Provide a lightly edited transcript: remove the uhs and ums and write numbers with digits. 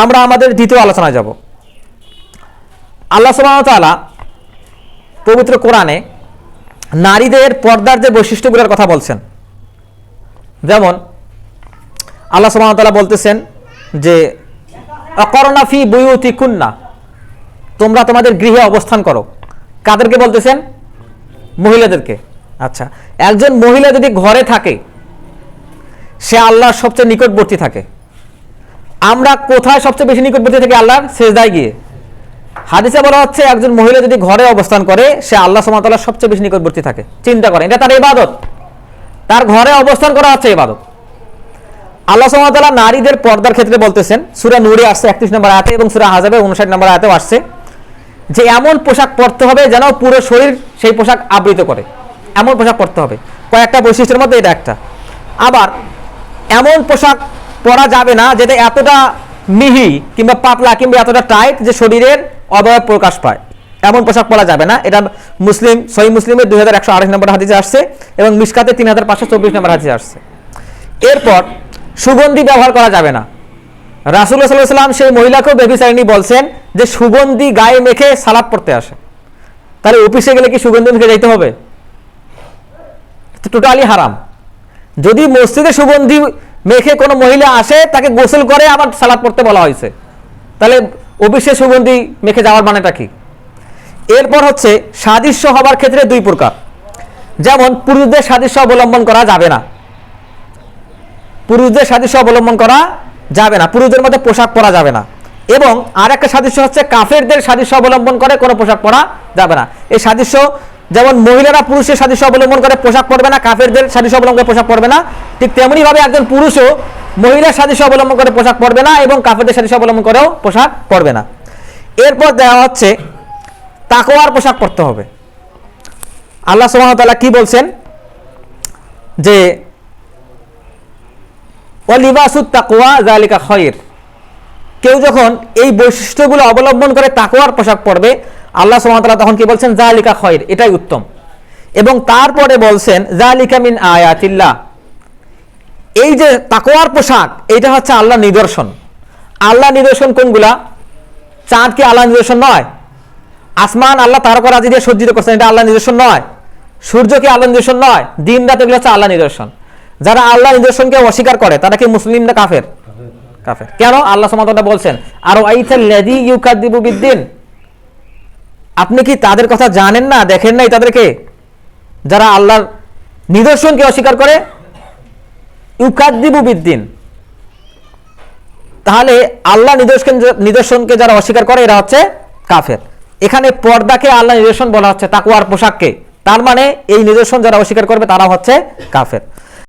আমরা আমাদের দ্বিতীয় আলোচনায় যাব। আল্লাহ সুবহানাহু ওয়া তাআলা পবিত্র কোরআনে নারীদের পর্দার যে বৈশিষ্ট্যগুলোর কথা বলছেন, যেমন আল্লাহ সুবহানাহু ওয়া তাআলা বলতেছেন যে আকারনা ফি বুয়ুতিকুন্না, তোমরা তোমাদের গৃহে অবস্থান করো। কাদেরকে বলতেছেন? মহিলাদেরকে। আচ্ছা, একজন মহিলা যদি ঘরে থাকে সে আল্লাহর সবচেয়ে নিকটবর্তী থাকে। আমরা কোথায় সবচেয়ে বেশি নিকটবর্তী থাকি? আল্লাহর সিজদায় গিয়ে। হাদিসে বলা হচ্ছে একজন মহিলা যদি ঘরে অবস্থান করে সে আল্লাহ সুবহানাহু ওয়া তাআলার সবচেয়ে বেশি নিকটবর্তী থাকে। চিন্তা করেন, এটা তার ইবাদত, তার ঘরে অবস্থান করা হচ্ছে ইবাদত। আল্লাহ সুবহানাহু ওয়া তাআলা নারীদের পর্দার ক্ষেত্রে বলতেছেন, সূরা নূরে আসছে 31 নম্বর আয়াতে এবং সূরা আহজাবে 59 নম্বর আয়াতেও আসছে যে এমন পোশাক পরতে হবে যেন পুরো শরীর সেই পোশাক আবৃত করে, এমন পোশাক পরতে হবে। কয়েকটা বৈশিষ্ট্যের মধ্যে এটা একটা। আবার এমন পোশাক পরা যাবে না যেটা এতটা মিহি কিংবা পাতলা কিংবা এতটা টাইট যে শরীরের অবয়ব প্রকাশ পায়, এমন পোশাক পরা যাবে না। এটা মুসলিম, সহিহ মুসলিমের 2128 নম্বর হাদিসে আসছে এবং মিশকাতে 3524 নম্বর হাদিসে আসছে। এরপর সুগন্ধি ব্যবহার করা যাবে না। রাসূলুল্লাহ সাল্লাল্লাহু আলাইহি ওয়াসাল্লাম সেই মহিলাকেও ব্যভিচারিণী বলছেন যে সুগন্ধি গায়ে মেখে সালাত পড়তে আসে। তাহলে অফিসে গেলে কি সুগন্ধি মেখে যাইতে হবে? টোটালি হারাম। যদি মসজিদে সুগন্ধি মেখে কোনো মহিলা আসে তাকে গোসল করে আবার সালাত পড়তে বলা হয়েছে, তাহলে অফিসে সুগন্ধি মেখে যাওয়ার মানেটা কি? এরপর হচ্ছে সাদৃশ্য হবার ক্ষেত্রে দুই প্রকার। যেমন পুরুষদের সাদৃশ্য অবলম্বন করা যাবে না, পুরুষদের সাদৃশ্য অবলম্বন করা যাবে না, পুরুষদের মধ্যে পোশাক পরা যাবে না। এবং আর একটা সাদৃশ্য হচ্ছে কাফেরদের সাদৃশ্য অবলম্বন করে কোনো পোশাক পরা যাবে না। এই সাদৃশ্য যেমন মহিলারা পুরুষের সাদৃশ্য অবলম্বন করে পোশাক পরবে না, কাফেরদের সাদৃশ্য অবলম্বন করে পোশাক পরবে না, ঠিক তেমনি ভাবে একজন পুরুষও মহিলার সাদৃশ্য অবলম্বন করে পোশাক পরবে না এবং কাফেরদের সাদৃশ্য অবলম্বন করেও পোশাক পরবে না। এরপর দেওয়া হচ্ছে তাকওয়ার পোশাক পরতে হবে। আল্লাহ সুবহানাহু ওয়া তাআলা কি বলছেন যে ওয়ালিবাসুত তাকওয়া যালিকা খায়র, কেউ যখন এই বৈশিষ্ট্যগুলো অবলম্বন করে তাকওয়ার পোশাক পরবে আল্লাহ সুবহানাহু ওয়া তাআলা তখন কি বলছেন? যালিকা খায়র, এটাই উত্তম। এবং তারপরে বলছেন যালিকা মিন আয়াতিল্লাহ, এই যে তাকওয়ার পোশাক এটা হচ্ছে আল্লাহর নিদর্শন। আল্লাহর নিদর্শন কোনগুলা? চাঁদ কি আল্লাহর নিদর্শন নয়? আসমান আল্লাহ তারকারাজি দিয়ে সজ্জিত করছেন, এটা আল্লাহর নিদর্শন নয়? সূর্য কি আল্লাহর নিদর্শন নয়? দিন রাত এগুলো হচ্ছে আল্লাহর নিদর্শন। যারা আল্লাহর নিদর্শনকে অস্বীকার করে তারা কি মুসলিম না কাফের? কাফের। কেন? আল্লাহ সুবহানাহু ওয়া তাআলা বলছেন আরো আইতাল্লাযী ইউকাযযিবু বিদ্দিন, আপনি কি তাদের কথা জানেন না, দেখেন নাই তাদেরকে যারা আল্লাহর নিদর্শনকে অস্বীকার করে? ইউকাযযিবু বিদ্দিন, তাহলে আল্লাহ নিদর্শনকে যারা অস্বীকার করে এরা হচ্ছে কাফের। এখানে পর্দাকে আল্লাহ নিদর্শন বলা হচ্ছে, তাকওয়ার পোশাককে, তার মানে এই নিদর্শন যারা অস্বীকার করবে তারা হচ্ছে কাফের।